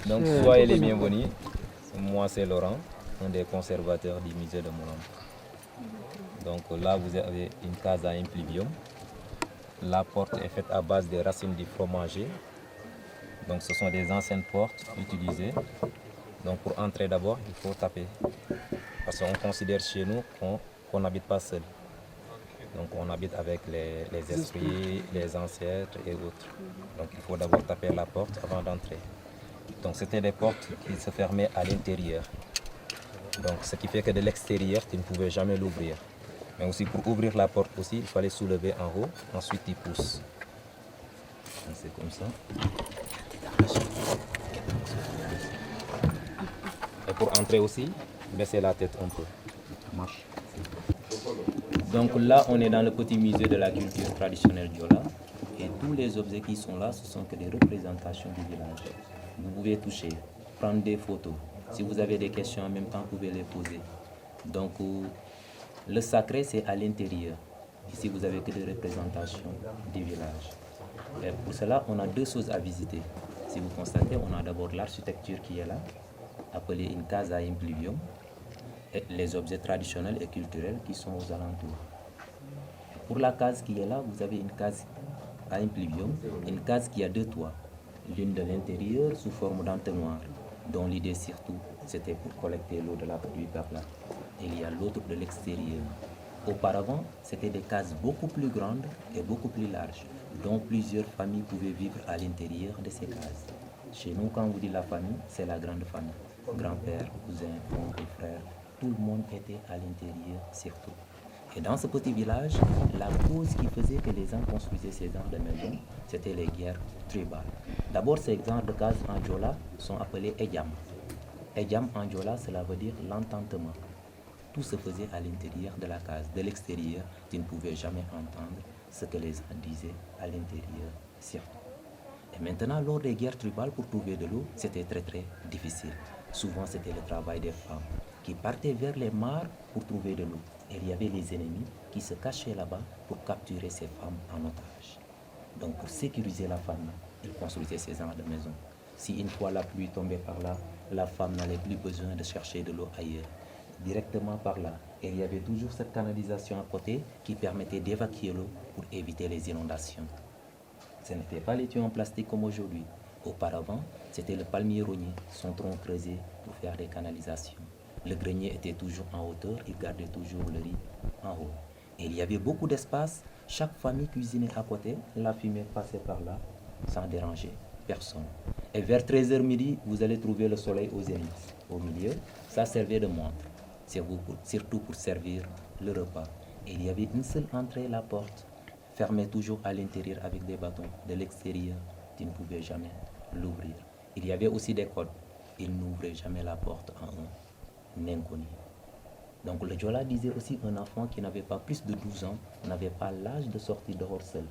Donc soyez les bienvenus, moi c'est Laurent, un des conservateurs du musée de Moulin. Donc là vous avez une case à impluvium. La porte est faite à base des racines du fromager. Donc ce sont des anciennes portes utilisées. Donc pour entrer d'abord, il faut taper. Parce qu'on considère chez nous qu'on n'habite pas seul. Donc on habite avec les esprits, les ancêtres et autres. Donc il faut d'abord taper la porte avant d'entrer. Donc c'était des portes qui se fermaient à l'intérieur. Donc ce qui fait que de l'extérieur, tu ne pouvais jamais l'ouvrir. Mais aussi pour ouvrir la porte aussi, il fallait soulever en haut, ensuite tu pousses. C'est comme ça. Et pour entrer aussi, baissez la tête un peu. Marche. Donc là, on est dans le petit musée de la culture traditionnelle Diola. Et tous les objets qui sont là, ce sont que des représentations du village. Vous pouvez toucher, prendre des photos. Si vous avez des questions en même temps, vous pouvez les poser. Donc le sacré, c'est à l'intérieur. Ici, vous avez que des représentations du village. Et pour cela, on a deux choses à visiter. Si vous constatez, on a d'abord l'architecture qui est là, appelée une case à impluvium, et les objets traditionnels et culturels qui sont aux alentours. Pour la case qui est là, vous avez une case à impluvium, une case qui a deux toits. L'une de l'intérieur sous forme d'entonnoir, dont l'idée surtout c'était pour collecter l'eau de la pluie par là. Et il y a l'autre de l'extérieur. Auparavant, c'était des cases beaucoup plus grandes et beaucoup plus larges, dont plusieurs familles pouvaient vivre à l'intérieur de ces cases. Chez nous, quand on vous dit la famille, c'est la grande famille. Grand-père, cousin, oncle, frère, tout le monde était à l'intérieur surtout. Et dans ce petit village, la cause qui faisait que les gens construisaient ces genres de maisons, c'était les guerres tribales. D'abord, ces genres de cases en Diola sont appelés Edjam. Edjam en Diola, cela veut dire l'ententement. Tout se faisait à l'intérieur de la case. De l'extérieur, tu ne pouvais jamais entendre ce que les gens disaient à l'intérieur, surtout. Et maintenant, lors des guerres tribales, pour trouver de l'eau, c'était très très difficile. Souvent, c'était le travail des femmes qui partaient vers les mares pour trouver de l'eau. Et il y avait les ennemis qui se cachaient là-bas pour capturer ces femmes en otage. Donc, pour sécuriser la famille, ils construisaient ces genres de maisons. Si une fois la pluie tombait par là, la femme n'avait plus besoin de chercher de l'eau ailleurs. Directement par là. Et il y avait toujours cette canalisation à côté qui permettait d'évacuer l'eau pour éviter les inondations. Ce n'était pas les tuyaux en plastique comme aujourd'hui. Auparavant, c'était le palmier rogné, son tronc creusé pour faire des canalisations. Le grenier était toujours en hauteur, il gardait toujours le riz en haut. Et il y avait beaucoup d'espace, chaque famille cuisinait à côté, la fumée passait par là, sans déranger personne. Et vers 13h midi, vous allez trouver le soleil au zénith. Au milieu, ça servait de montre, surtout pour servir le repas. Et il y avait une seule entrée, la porte, fermée toujours à l'intérieur avec des bâtons. De l'extérieur, tu ne pouvais jamais l'ouvrir. Il y avait aussi des codes. Il n'ouvrait jamais la porte à un inconnu. Donc le Diola disait aussi un enfant qui n'avait pas plus de 12 ans n'avait pas l'âge de sortir dehors seul.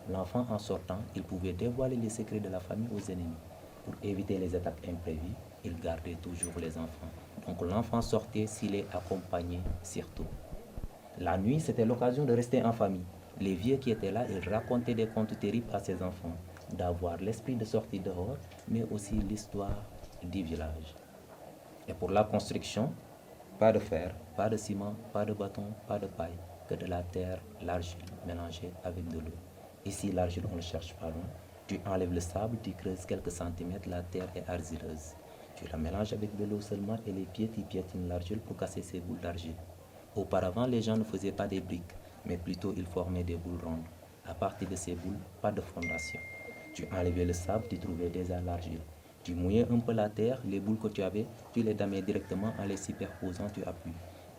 L'enfant en sortant, il pouvait dévoiler les secrets de la famille aux ennemis. Pour éviter les attaques imprévues, il gardait toujours les enfants. Donc l'enfant sortait s'il est accompagné surtout. La nuit, c'était l'occasion de rester en famille. Les vieux qui étaient là, ils racontaient des contes terribles à ses enfants, d'avoir l'esprit de sortir dehors, mais aussi l'histoire du village. Et pour la construction, pas de fer, pas de ciment, pas de bâton, pas de paille, que de la terre, l'argile mélangée avec de l'eau. Ici, l'argile, on ne le cherche pas loin. Tu enlèves le sable, tu creuses quelques centimètres, la terre est argileuse. Tu la mélanges avec de l'eau seulement et les pieds, tu piétines l'argile pour casser ces boules d'argile. Auparavant, les gens ne faisaient pas des briques, mais plutôt ils formaient des boules rondes. À partir de ces boules, pas de fondation. Tu enlevais le sable, tu trouvais déjà l'argile. Tu mouillais un peu la terre, les boules que tu avais, tu les damais directement en les superposant, tu appuies.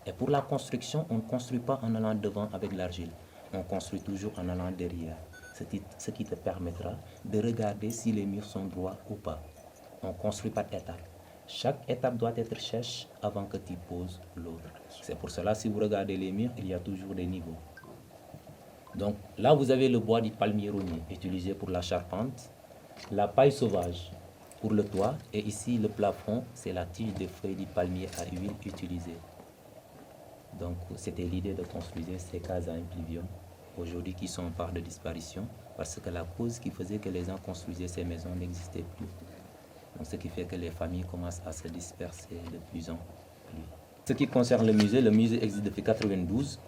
Et pour la construction, on ne construit pas en allant devant avec l'argile. On construit toujours en allant derrière, ce qui te permettra de regarder si les murs sont droits ou pas. On construit par étapes. Chaque étape doit être sèche avant que tu poses l'autre. C'est pour cela, si vous regardez les murs, il y a toujours des niveaux. Donc là, vous avez le bois du palmier rogné, utilisé pour la charpente, la paille sauvage, pour le toit. Et ici, le plafond, c'est la tige de feuilles du palmier à huile utilisée. Donc, c'était l'idée de construire ces cases à impluvium, aujourd'hui qui sont en part de disparition, parce que la cause qui faisait que les gens construisaient ces maisons n'existait plus. Donc, ce qui fait que les familles commencent à se disperser de plus en plus. Ce qui concerne le musée existe depuis 1992.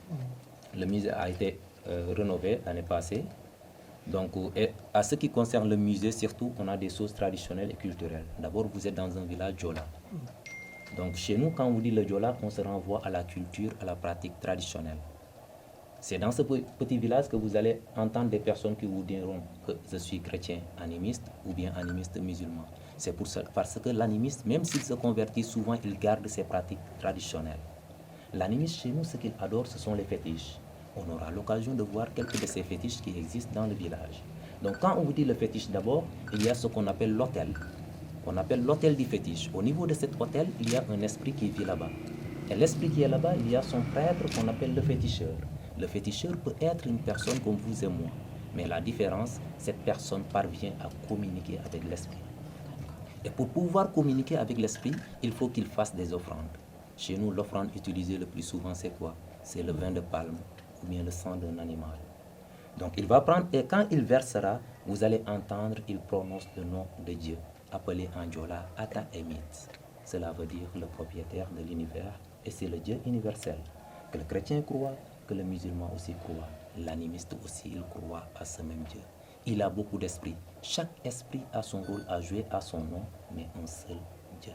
Le musée a été rénové l'année passée. Donc, et à ce qui concerne le musée, surtout, on a des choses traditionnelles et culturelles. D'abord, vous êtes dans un village Djola. Donc, chez nous, quand on dit le Djola, on se renvoie à la culture, à la pratique traditionnelle. C'est dans ce petit village que vous allez entendre des personnes qui vous diront que je suis chrétien animiste ou bien animiste musulman. C'est pour ça, parce que l'animiste, même s'il se convertit souvent, il garde ses pratiques traditionnelles. L'animiste chez nous, ce qu'il adore, ce sont les fétiches. On aura l'occasion de voir quelques de ces fétiches qui existent dans le village. Donc quand on vous dit le fétiche d'abord, il y a ce qu'on appelle l'autel. On appelle l'autel du fétiche. Au niveau de cet autel, il y a un esprit qui vit là-bas. Et l'esprit qui est là-bas, il y a son prêtre qu'on appelle le féticheur. Le féticheur peut être une personne comme vous et moi. Mais la différence, cette personne parvient à communiquer avec l'esprit. Et pour pouvoir communiquer avec l'esprit, il faut qu'il fasse des offrandes. Chez nous, l'offrande utilisée le plus souvent, c'est quoi? C'est le vin de palme ou bien le sang d'un animal. Donc il va prendre, et quand il versera, vous allez entendre, il prononce le nom de Dieu, appelé en Djola Ata Emit. Cela veut dire le propriétaire de l'univers, et c'est le Dieu universel. Que le chrétien croit, que le musulman aussi croit, l'animiste aussi, il croit à ce même Dieu. Il a beaucoup d'esprits. Chaque esprit a son rôle à jouer à son nom, mais un seul Dieu.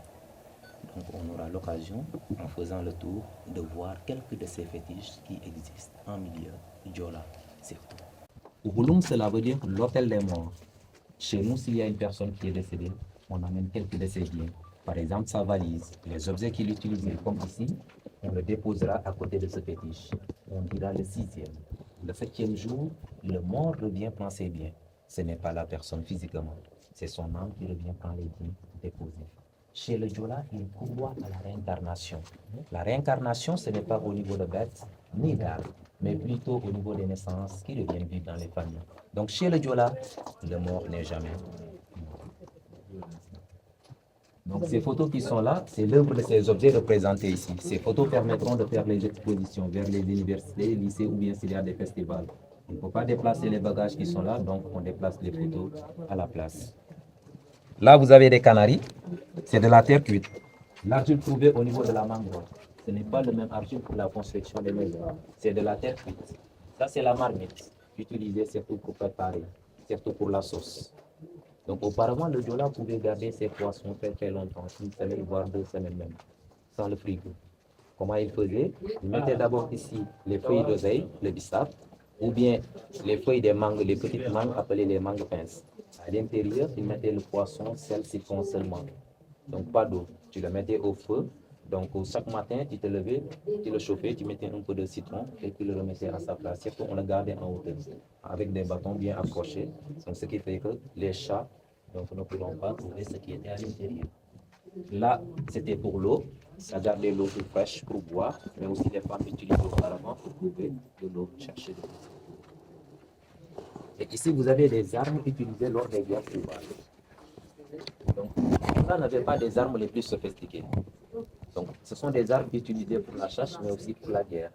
Donc on aura l'occasion, en faisant le tour, de voir quelques de ces fétiches qui existent en milieu Djola, surtout. Ouhouloum, cela veut dire l'hôtel des morts. Chez nous, s'il y a une personne qui est décédée, on amène quelques de ses biens. Par exemple, sa valise, les objets qu'il utilisait, comme ici, on le déposera à côté de ce fétiche. On dira le 6e. Le 7e jour, le mort revient prendre ses biens. Ce n'est pas la personne physiquement, c'est son âme qui revient prendre les biens déposés. Chez le Djola, il croit à la réincarnation. La réincarnation, ce n'est pas au niveau de bêtes ni d'arbres, mais plutôt au niveau des naissances qui reviennent vivre dans les familles. Donc chez le Djola, le mort n'est jamais mort. Donc ces photos qui sont là, c'est l'œuvre de ces objets représentés ici. Ces photos permettront de faire les expositions vers les universités, lycées ou bien s'il y a des festivals. On ne peut pas déplacer les bagages qui sont là, donc on déplace les photos à la place. Là, vous avez des canaries, c'est de la terre cuite. L'argile trouvée au niveau de la mangrove, ce n'est pas le même argile pour la construction des maisons, c'est de la terre cuite. Ça, c'est la marmite, utilisée surtout pour préparer, surtout pour la sauce. Donc, auparavant, le Djola pouvait garder ses poissons très longtemps, une semaine, voire 2 semaines même, sans le frigo. Comment il faisait? Il mettait d'abord ici les feuilles d'oseille, le bissap, ou bien les feuilles des mangues, les petites mangues appelées les mangues pinces. À l'intérieur, il mettait le poisson, sel, citron seulement. Donc pas d'eau. Tu le mettais au feu. Donc chaque matin, tu te levais, tu le chauffais, tu mettais un peu de citron et tu le remettais à sa place. Surtout, on le gardait en hauteur avec des bâtons bien accrochés. Donc ce qui fait que les chats ne pourront pas trouver ce qui était à l'intérieur. Là, c'était pour l'eau. Ça gardait l'eau plus fraîche pour boire, mais aussi les femmes utilisaient auparavant pour trouver de l'eau, chercher de l'eau. Et ici, vous avez des armes utilisées lors des guerres tribales. Donc, on n'avait pas des armes les plus sophistiquées. Donc, ce sont des armes utilisées pour la chasse, mais aussi pour la guerre.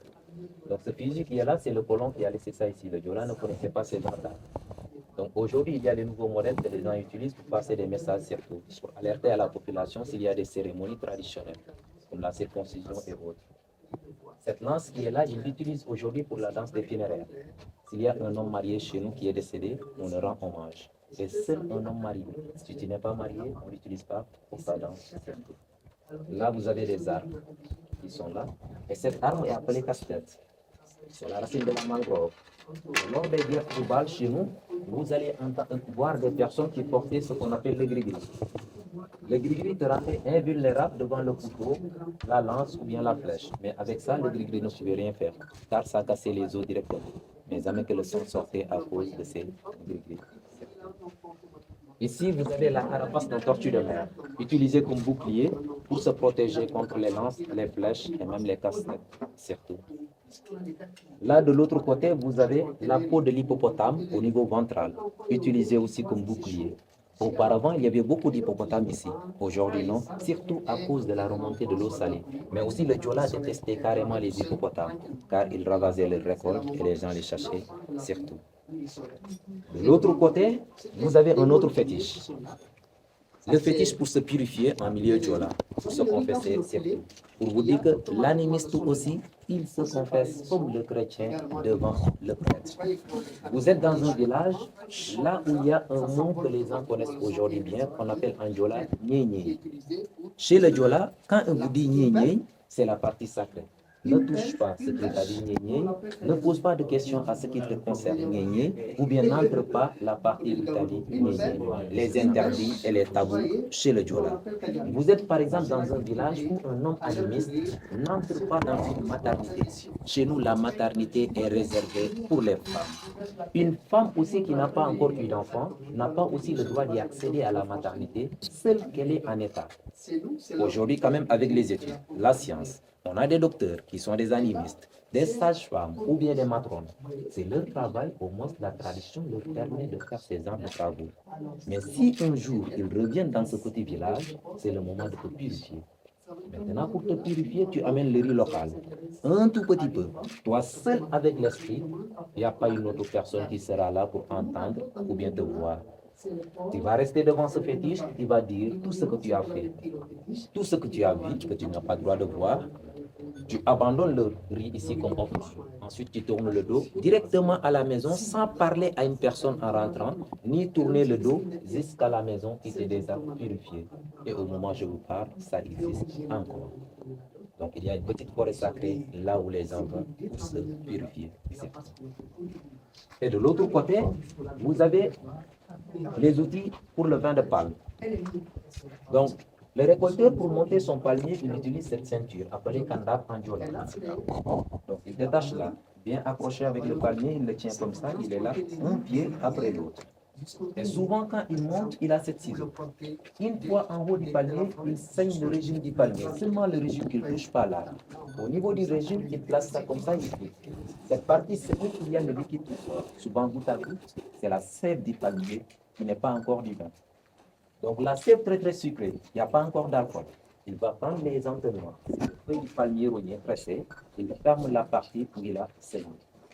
Donc, ce fusil qui est là, c'est le colon qui a laissé ça ici. Le Djola ne connaissait pas ces armes-là. Donc, aujourd'hui, il y a des nouveaux modèles que les gens utilisent pour passer des messages surtout, pour alerter à la population s'il y a des cérémonies traditionnelles, comme la circoncision et autres. Cette lance qui est là, ils l'utilisent aujourd'hui pour la danse des funéraires. S'il y a un homme marié chez nous qui est décédé, on le rend hommage. Et seul un homme marié. Si tu n'es pas marié, on ne l'utilise pas pour sa danse. Là, vous avez des armes qui sont là. Et cette arme est appelée casse-tête. C'est la racine de la mangrove. Lors des guerres tribales chez nous, vous allez voir des personnes qui portaient ce qu'on appelle le gris-gris. Le gris-gris te rendait invulnérable devant le couteau, la lance ou bien la flèche. Mais avec ça, le gris-gris ne pouvait rien faire, car ça cassait les os directement. Mais jamais que le sang sortait à cause de ces gris-gris. Ici, vous avez la carapace de tortue de mer, utilisée comme bouclier pour se protéger contre les lances, les flèches et même les casse-têtes, surtout. Là, de l'autre côté, vous avez la peau de l'hippopotame au niveau ventral, utilisée aussi comme bouclier. Auparavant, il y avait beaucoup d'hippopotames ici. Aujourd'hui, non, surtout à cause de la remontée de l'eau salée. Mais aussi, le Diola détestait carrément les hippopotames, car ils ravageaient les récoltes et les gens les chassaient, surtout. De l'autre côté, vous avez un autre fétiche. Le fétiche pour se purifier en milieu Diola, pour se confesser, surtout. Pour vous dire que l'animiste aussi, il se confesse comme le chrétien devant le prêtre. Vous êtes dans un village, là où il y a un mot que les gens connaissent aujourd'hui bien, qu'on appelle en Diola, Nye. Chez le Diola, quand on vous dit Nye, c'est la partie sacrée. Ne touche pas ce qui t'a dit Nye, ne pose pas de questions à ce qui te concerne Nye, ou bien n'entre pas la partie où t'a dit Nye. Les interdits et les tabous chez le Diola. Vous êtes par exemple dans un village où un homme animiste n'entre pas dans une maternité. Chez nous, la maternité est réservée pour les femmes. Une femme aussi qui n'a pas encore eu d'enfant n'a pas aussi le droit d'y accéder à la maternité, seule qu'elle est en état. Aujourd'hui, quand même, avec les études, la science, on a des docteurs qui sont des animistes, des sages-femmes ou bien des matrones. C'est leur travail, au moins la tradition leur permet de faire ces ans de travaux. Mais si un jour ils reviennent dans ce petit village, c'est le moment de te purifier. Maintenant, pour te purifier, tu amènes le riz local. Un tout petit peu. Toi seul avec l'esprit, il n'y a pas une autre personne qui sera là pour entendre ou bien te voir. Tu vas rester devant ce fétiche, il va dire tout ce que tu as fait, tout ce que tu as vu, que tu n'as pas le droit de voir. Tu abandonnes le riz ici comme offre. Ensuite, tu tournes le dos directement à la maison sans parler à une personne en rentrant, ni tourner le dos jusqu'à la maison qui s'est déjà purifiée. Et au moment où je vous parle, ça existe encore. Donc, il y a une petite forêt sacrée là où les gens vont pour se purifier. Et de l'autre côté, vous avez les outils pour le vin de palme. Donc, le récolteur, pour monter son palmier, il utilise cette ceinture appelée kandap en Diola. Donc, il détache là, bien accroché avec le palmier, il le tient comme ça, il est là, un pied après l'autre. Et souvent, quand il monte, il a cette ciseau. Une fois en haut du palmier, il saigne le régime du palmier. Seulement le régime qu'il ne touche pas là. Au niveau du régime, il place ça comme ça, il fait. Cette partie, c'est où il y a le liquide. Souvent, goutte à goutte, c'est la sève du palmier qui n'est pas encore du vin. Donc la sève très très sucrée, il n'y a pas encore d'alcool. Il va prendre les entonnoirs, le feuille du palmier rogné pressé, il ferme la partie où il a saigné.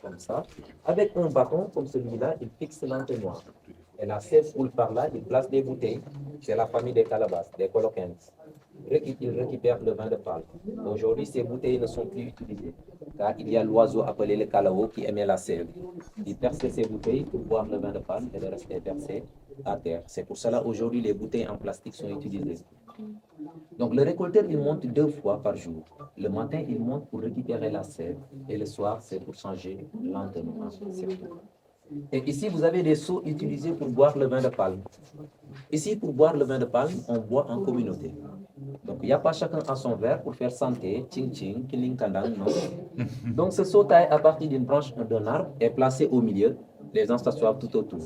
Comme ça, avec un bâton comme celui-là, il fixe l'entonnoir. Et la sève coule par là, il place des bouteilles. C'est la famille des calabasses, des coloquens. Il récupère le vin de palme. Aujourd'hui, ces bouteilles ne sont plus utilisées, car il y a l'oiseau appelé le calao qui aimait la sève. Il perce ces bouteilles pour boire le vin de palme et le reste est versé à terre. C'est pour cela aujourd'hui les bouteilles en plastique sont utilisées. Donc le récolteur, il monte 2 fois par jour. Le matin, il monte pour récupérer la sève et le soir, c'est pour changer lentement. Et ici, vous avez des seaux utilisés pour boire le vin de palme. Ici, pour boire le vin de palme, on boit en communauté. Donc, il n'y a pas chacun à son verre pour faire santé, ching-ching, kiling-kandang, non. Donc, ce seau taille à partir d'une branche d'un arbre est placé au milieu. Les gens s'assoient tout autour.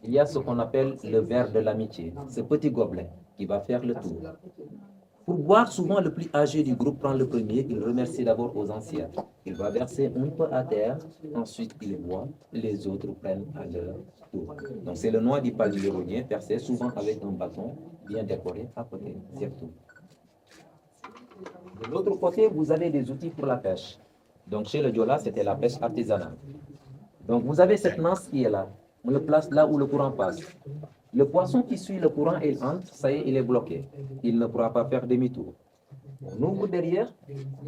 Il y a ce qu'on appelle le verre de l'amitié, ce petit gobelet qui va faire le tour. Pour boire, souvent le plus âgé du groupe prend le premier, il remercie d'abord aux anciens. Il va verser un peu à terre, ensuite il boit, les autres prennent à leur tour. Donc c'est le noix du palmier rogné, percé souvent avec un bâton bien décoré à côté, c'est tout. De l'autre côté, vous avez des outils pour la pêche. Donc chez le Diola, c'était la pêche artisanale. Donc vous avez cette lance qui est là, on le place là où le courant passe. Le poisson qui suit le courant et il entre, ça y est, il est bloqué. Il ne pourra pas faire demi-tour. On ouvre derrière,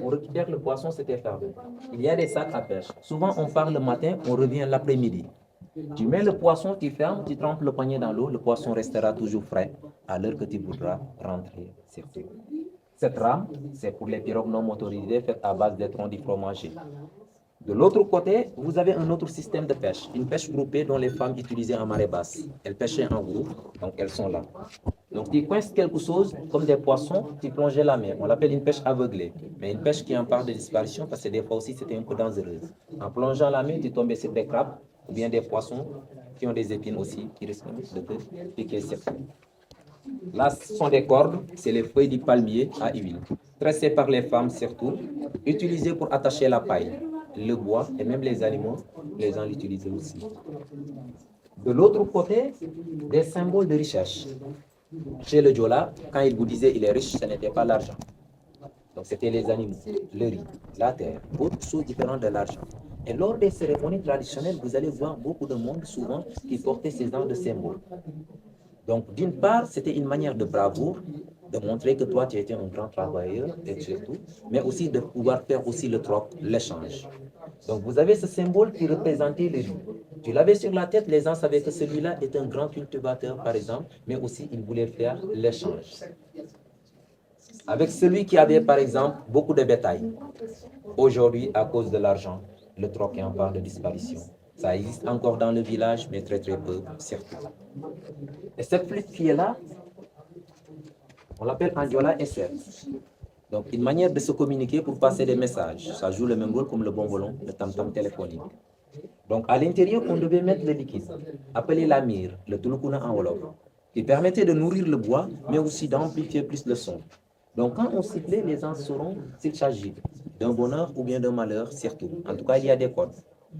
on récupère le poisson, c'était fermé. Il y a des sacs à pêche. Souvent, on part le matin, on revient l'après-midi. Tu mets le poisson, tu fermes, tu trempes le panier dans l'eau, le poisson restera toujours frais à l'heure que tu voudras rentrer. Cette rame, c'est pour les pirogues non motorisées faites à base des troncs du fromager. De l'autre côté, vous avez un autre système de pêche, une pêche groupée dont les femmes utilisaient en marée basse. Elles pêchaient en groupe, donc elles sont là. Donc tu coinces quelque chose, comme des poissons, tu plongeais la main. On l'appelle une pêche aveuglée, mais une pêche qui est en part de disparition parce que des fois aussi c'était un peu dangereux. En plongeant la main, tu tombais sur des crabes ou bien des poissons qui ont des épines aussi, qui risquent de te piquer certains. Là, ce sont des cordes, c'est les feuilles du palmier à huile, tressées par les femmes surtout, utilisées pour attacher la paille. Le bois et même les animaux, les gens l'utilisaient aussi. De l'autre côté, des symboles de richesse. Chez le Diola, quand il vous disait il est riche, ce n'était pas l'argent. Donc c'était les animaux, le riz, la terre, autre chose différente de l'argent. Et lors des cérémonies traditionnelles, vous allez voir beaucoup de monde souvent qui portait ces genres de symboles. Donc d'une part, c'était une manière de bravoure, de montrer que toi tu étais un grand travailleur et surtout, mais aussi de pouvoir faire aussi le troc, l'échange. Donc vous avez ce symbole qui représentait le riz. Tu l'avais sur la tête, les gens savaient que celui-là est un grand cultivateur par exemple, mais aussi il voulait faire l'échange. Avec celui qui avait par exemple beaucoup de bétail. Aujourd'hui, à cause de l'argent, le troc est en voie de disparition. Ça existe encore dans le village, mais très très peu, surtout. Et cette flûte qui est là, on l'appelle en Diola SR. Donc, une manière de se communiquer pour passer des messages. Ça joue le même rôle comme le bonbon, le tam-tam téléphonique. Donc, à l'intérieur, on devait mettre le liquide, appelé la mire, le tulukuna en wolof, qui permettait de nourrir le bois, mais aussi d'amplifier plus le son. Donc, quand on sifflait, les gens sauront s'il s'agit d'un bonheur ou bien d'un malheur, surtout. En tout cas, il y a des codes.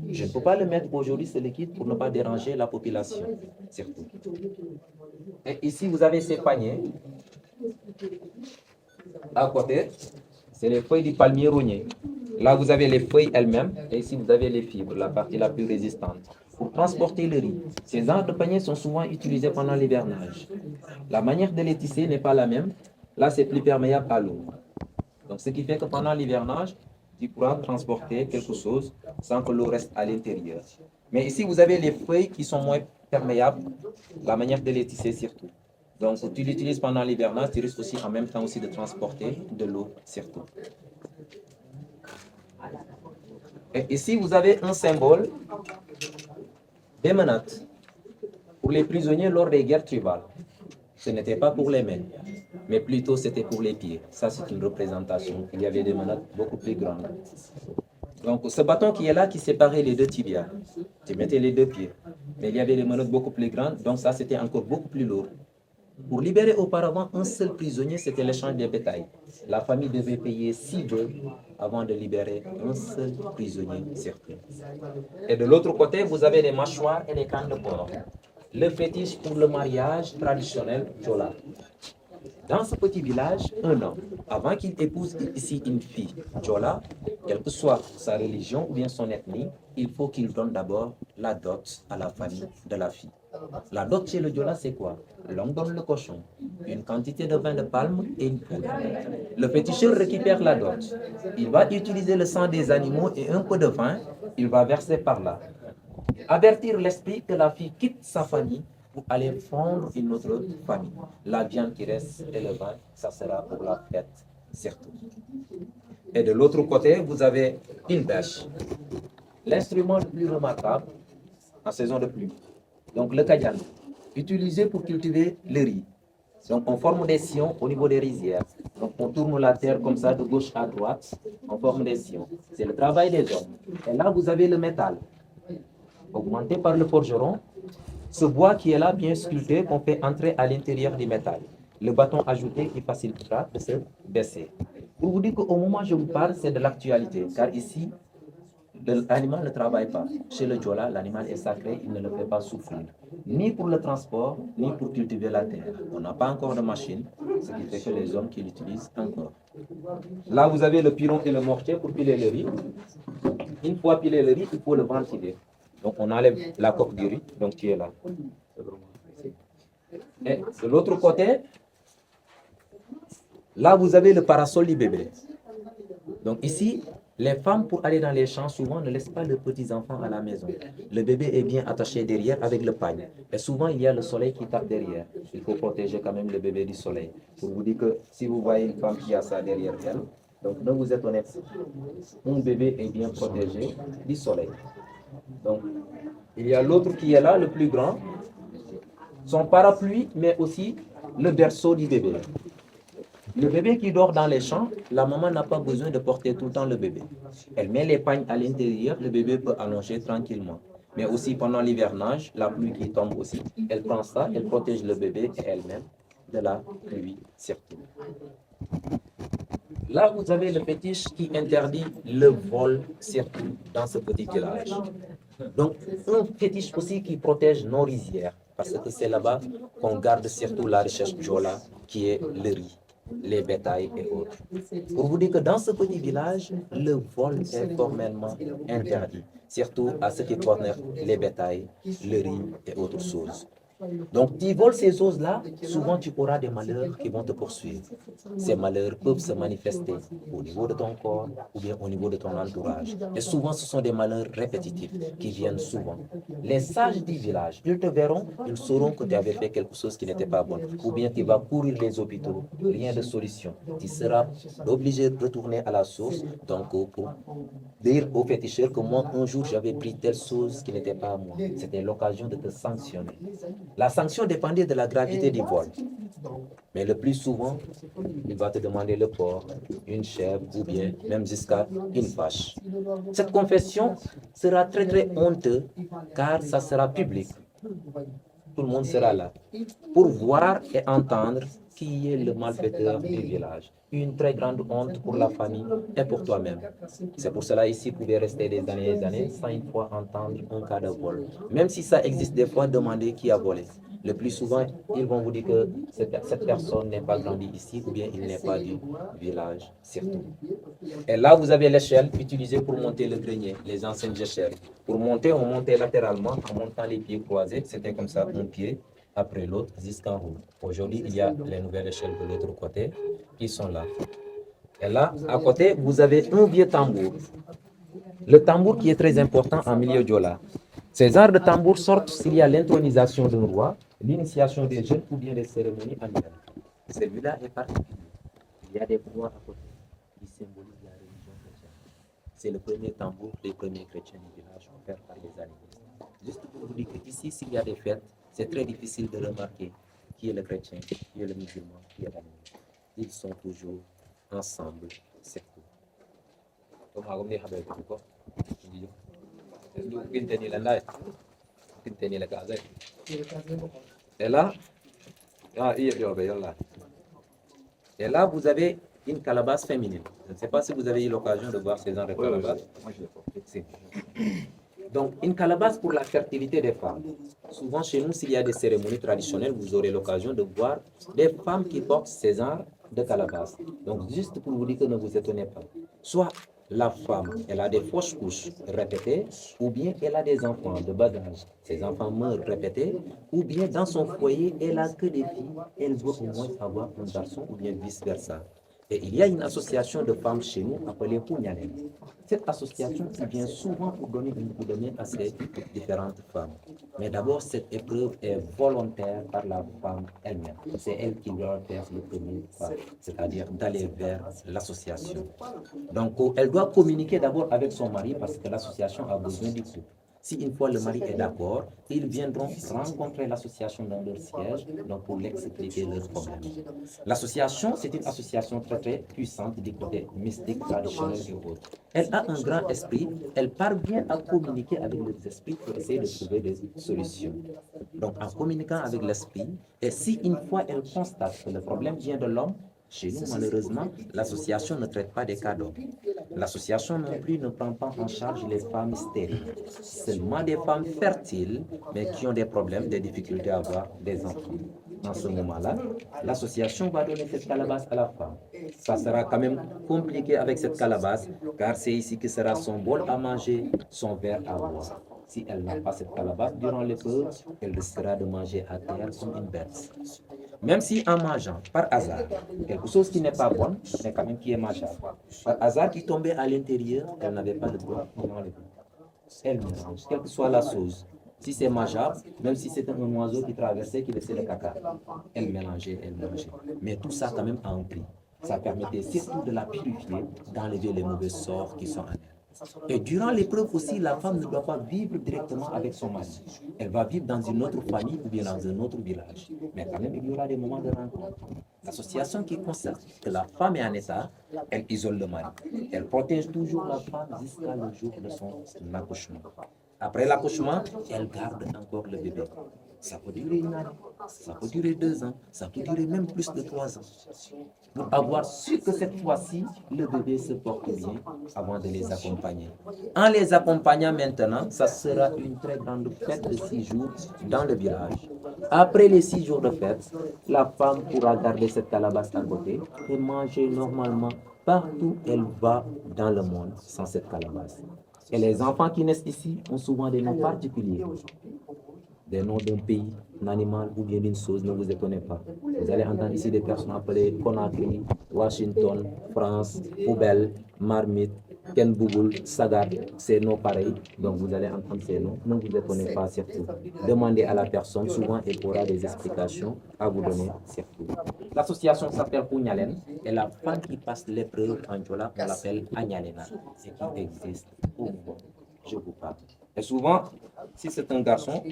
Je ne peux pas le mettre aujourd'hui, ce liquide, pour ne pas déranger la population, surtout. Et ici, vous avez ces paniers. À côté, c'est les feuilles du palmier rogné. Là, vous avez les feuilles elles-mêmes, et ici, vous avez les fibres, la partie la plus résistante. Pour transporter le riz, ces genres de paniers sont souvent utilisés pendant l'hivernage. La manière de les tisser n'est pas la même. Là, c'est plus perméable à l'eau. Donc, ce qui fait que pendant l'hivernage, tu pourras transporter quelque chose sans que l'eau reste à l'intérieur. Mais ici, vous avez les feuilles qui sont moins perméables, la manière de les tisser surtout. Donc, tu l'utilises pendant l'hivernage, tu risques aussi en même temps aussi de transporter de l'eau surtout. Et ici, vous avez un symbole des menottes pour les prisonniers lors des guerres tribales. Ce n'était pas pour les mains, mais plutôt c'était pour les pieds. Ça, c'est une représentation. Il y avait des menottes beaucoup plus grandes. Donc, ce bâton qui est là, qui séparait les deux tibias, tu mettais les deux pieds. Mais il y avait des menottes beaucoup plus grandes, donc ça, c'était encore beaucoup plus lourd. Pour libérer auparavant un seul prisonnier, c'était l'échange des bétails. La famille devait payer 6 bœufs avant de libérer un seul prisonnier certain. Et de l'autre côté, vous avez les mâchoires et les cannes de porc. Le fétiche pour le mariage traditionnel Diola. Dans ce petit village, un homme, avant qu'il épouse ici une fille Diola, quelle que soit sa religion ou bien son ethnie, il faut qu'il donne d'abord la dot à la famille de la fille. La dot chez le Diola, c'est quoi? L'homme donne le cochon, une quantité de vin de palme et une poudre. Le féticheur récupère la dot. Il va utiliser le sang des animaux et un peu de vin, il va verser par là. Avertir l'esprit que la fille quitte sa famille pour aller fondre une autre famille. La viande qui reste et le vin, ça sera pour la fête, surtout. Et de l'autre côté, vous avez une bêche. L'instrument le plus remarquable en saison de pluie. Donc le kajan, utilisé pour cultiver le riz. Donc on forme des sillons au niveau des rizières. Donc on tourne la terre comme ça de gauche à droite, on forme des sillons. C'est le travail des hommes. Et là, vous avez le métal, augmenté par le forgeron. Ce bois qui est là, bien sculpté, qu'on fait entrer à l'intérieur du métal. Le bâton ajouté qui facilitera de se baisser. Pour vous dire qu'au moment où je vous parle, c'est de l'actualité, car ici, l'animal ne travaille pas. Chez le Diola, l'animal est sacré, il ne le fait pas souffrir. Ni pour le transport, ni pour cultiver la terre. On n'a pas encore de machine, ce qui fait que les hommes qui l'utilisent encore. Là, vous avez le pilon et le mortier pour piler le riz. Une fois pilé le riz, il faut le ventiler. Donc, on enlève la coque du riz, donc tu es là. Et de l'autre côté, là, vous avez le parasol du bébé. Donc ici, les femmes, pour aller dans les champs, souvent ne laissent pas leurs petits-enfants à la maison. Le bébé est bien attaché derrière avec le pagne. Et souvent, il y a le soleil qui tape derrière. Il faut protéger quand même le bébé du soleil. Pour vous dire que si vous voyez une femme qui a ça derrière elle, donc ne vous étonnez pas. Un bébé est bien protégé du soleil. Donc, il y a l'autre qui est là, le plus grand, son parapluie, mais aussi le berceau du bébé. Le bébé qui dort dans les champs, la maman n'a pas besoin de porter tout le temps le bébé. Elle met les pagnes à l'intérieur, le bébé peut allonger tranquillement. Mais aussi pendant l'hivernage, la pluie qui tombe aussi, elle prend ça, elle protège le bébé et elle-même de la pluie surtout. Là, vous avez le fétiche qui interdit le vol surtout dans ce petit village. Donc, un fétiche aussi qui protège nos rizières, parce que c'est là-bas qu'on garde surtout la recherche Djola, qui est le riz, les bétails et autres. Pour vous dire que dans ce petit village, le vol est formellement interdit, surtout à ce qui concerne les bétails, le riz et autres choses. Donc, tu voles ces choses-là, souvent tu auras des malheurs qui vont te poursuivre. Ces malheurs peuvent se manifester au niveau de ton corps ou bien au niveau de ton entourage. Et souvent, ce sont des malheurs répétitifs qui viennent souvent. Les sages du village, ils te verront, ils sauront que tu avais fait quelque chose qui n'était pas bon. Ou bien tu vas courir les hôpitaux, rien de solution. Tu seras obligé de retourner à la source. Donc, pour dire au féticheur que moi, un jour, j'avais pris telle chose qui n'était pas à moi. C'était l'occasion de te sanctionner. La sanction dépendait de la gravité du vol. Mais le plus souvent, il va te demander le porc, une chèvre ou bien même jusqu'à une vache. Cette confession sera très très honteuse car ça sera public. Tout le monde sera là pour voir et entendre qui est le malfaiteur du village. Une très grande honte pour la famille et pour toi-même. C'est pour cela ici, vous pouvez rester des années et des années sans une fois entendre un cas de vol. Même si ça existe des fois, demandez qui a volé. Le plus souvent, ils vont vous dire que cette personne n'est pas grandie ici ou bien il n'est pas du village surtout. Et là, vous avez l'échelle utilisée pour monter le grenier, les anciennes échelles. Pour monter, on montait latéralement en montant les pieds croisés. C'était comme ça, un pied après l'autre jusqu'en haut. Aujourd'hui, il y a les nouvelles échelles de l'autre côté qui sont là. Et là, à côté, vous avez un vieux tambour. Le tambour qui est très important en milieu diola. Ces arts de tambour sortent s'il y a l'intronisation d'un roi, l'initiation des jeunes ou bien des cérémonies annuelles. Celui-là est particulier. Il y a des pouvoirs à côté qui symbolisent la religion chrétienne. C'est le premier tambour des premiers chrétiens du village offert par les animistes. Juste pour vous dire qu'ici, s'il y a des fêtes, c'est très difficile de remarquer qui est le chrétien, qui est le musulman, qui est l'animiste. Ils sont toujours ensemble, c'est tout. Et là, et là, vous avez une calebasse féminine. Je ne sais pas si vous avez eu l'occasion de voir ces genres de calebasses. Donc, une calebasse pour la fertilité des femmes. Souvent, chez nous, s'il y a des cérémonies traditionnelles, vous aurez l'occasion de voir des femmes qui portent ces genres de calebasse. Donc, juste pour vous dire que ne vous étonnez pas. Soit la femme, elle a des fausses couches répétées, ou bien elle a des enfants de bas âge. Ces enfants meurent répétés, ou bien dans son foyer, elle a que des filles, elle veut au moins avoir un garçon, ou bien vice-versa. Et il y a une association de femmes chez nous appelée Pougnalène. Cette association qui vient souvent pour donner une coup de main à ces différentes femmes. Mais d'abord, cette épreuve est volontaire par la femme elle-même. C'est elle qui doit faire le premier pas, c'est-à-dire d'aller vers l'association. Donc, elle doit communiquer d'abord avec son mari parce que l'association a besoin du couple. Si une fois le mari est d'accord, ils viendront rencontrer l'association dans leur siège donc pour l'expliquer leurs problèmes. L'association, c'est une association très très puissante du côté mystique, traditionnel et autres. Elle a un grand esprit, elle parvient à communiquer avec les esprits pour essayer de trouver des solutions. Donc en communiquant avec l'esprit, et si une fois elle constate que le problème vient de l'homme, chez nous, malheureusement, l'association ne traite pas des cas d'hommes. L'association non plus ne prend pas en charge les femmes stériles. Seulement des femmes fertiles, mais qui ont des problèmes, des difficultés à avoir des enfants. En ce moment-là, l'association va donner cette calebasse à la femme. Ça sera quand même compliqué avec cette calebasse, car c'est ici que sera son bol à manger, son verre à boire. Si elle n'a pas cette calebasse durant l'épreuve, elle risquera de manger à terre comme une bête. Même si en mangeant, par hasard, quelque chose qui n'est pas bon, mais quand même qui est mangeable, par hasard qui tombait à l'intérieur, elle n'avait pas le droit de l'enlever. Elle mélange, quelle que soit la chose. Si c'est mangeable, même si c'est un oiseau qui traversait, qui laissait le caca, elle mélangeait, elle mangeait. Mais tout ça quand même a un prix. Ça permettait surtout de la purifier, d'enlever les mauvais sorts qui sont en elle. Et durant l'épreuve aussi, la femme ne doit pas vivre directement avec son mari. Elle va vivre dans une autre famille ou bien dans un autre village. Mais quand même, il y aura des moments de rencontre. L'association qui constate que la femme est en état, elle isole le mari. Elle protège toujours la femme jusqu'à le jour de son accouchement. Après l'accouchement, elle garde encore le bébé. Ça peut durer une année, ça peut durer 2 ans, ça peut durer même plus de 3 ans. Pour avoir su que cette fois-ci, le bébé se porte bien avant de les accompagner. En les accompagnant maintenant, ça sera une très grande fête de 6 jours dans le village. Après les 6 jours de fête, la femme pourra garder cette calebasse à côté et manger normalement partout où elle va dans le monde sans cette calebasse. Et les enfants qui naissent ici ont souvent des noms particuliers. Des noms d'un pays, d'un animal ou bien d'une chose, ne vous étonnez pas. Vous allez entendre ici des personnes appelées Conakry, Washington, France, Poubelle, Marmite, Ken Bouboul, Sagar, ces noms pareils. Donc vous allez entendre ces noms. Ne vous étonnez pas surtout. Demandez à la personne, souvent elle aura des explications à vous donner surtout. L'association s'appelle Ounyalen et la femme qui passe l'épreuve en Djola, on l'appelle Anyalena et qui existe au moment. Je vous parle. Et souvent, si c'est un garçon,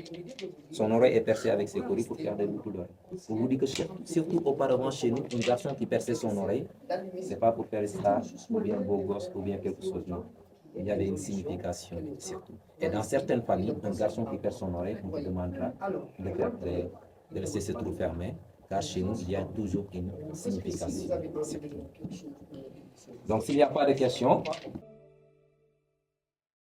son oreille est percée avec ses coris pour faire des boucles d'oreilles. Je vous dis que surtout auparavant chez nous, un garçon qui perçait son oreille, c'est pas pour faire star, ou bien beau gosse, ou bien quelque chose, non. Il y avait une signification, surtout. Et dans certaines familles, un garçon qui perce son oreille, on vous demandera de laisser ce trou fermé, car chez nous, il y a toujours une signification. Donc, s'il n'y a pas de questions,